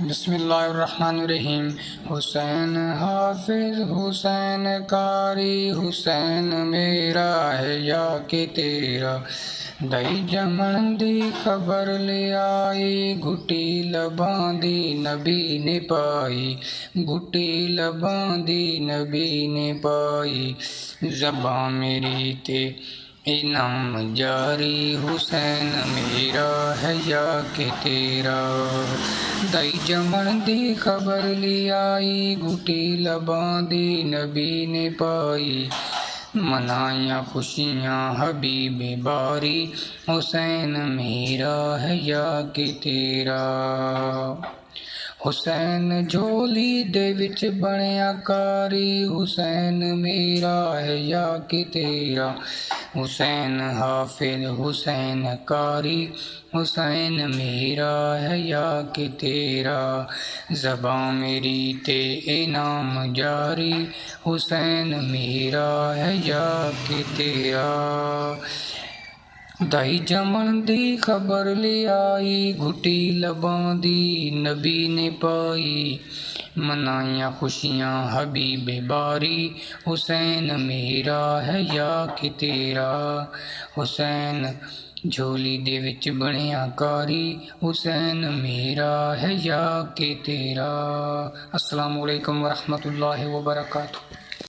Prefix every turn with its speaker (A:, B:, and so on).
A: बिस्मिल्लाहिर्रहमानिर्रहीम। हुसैन हाफिज हुसैन कारी, हुसैन मेरा है या कि तेरा। दई जमन दी खबर ले आई, घुटी लबां दी नबी ने पाई। घुटी लबां दी नबी ने पाई। ज़बां मेरी ते इनाम जारी, हुसैन मेरा है या कि तेरा। दई जमन दी खबर ली आई, घुटी लबां दी नबी ने पाई। मनाया खुशियाँ हबीब बारी, हुसैन मेरा है या कि तेरा। हुसैन झोली दे विच बणिया कारी, हुसैन मेरा है या कि तेरा। हुसैन हाफिज हुसैन कारी, हुसैन मेरा है या कि तेरा। ज़बां मेरी ते इनाम जारी, हुसैन मेरा है या कि तेरा। दई जमन दी खबर ले आई, घुटी लबां दी नबी ने पाई। मनाया खुशियाँ हबीब बारी, हुसैन मेरा है या कि तेरा। हुसैन झोली दे विच बणिया कारी, हुसैन मेरा है या कि तेरा। अस्सलामु अलैकुम वरहमतुल्लाहि वबरकातुहू।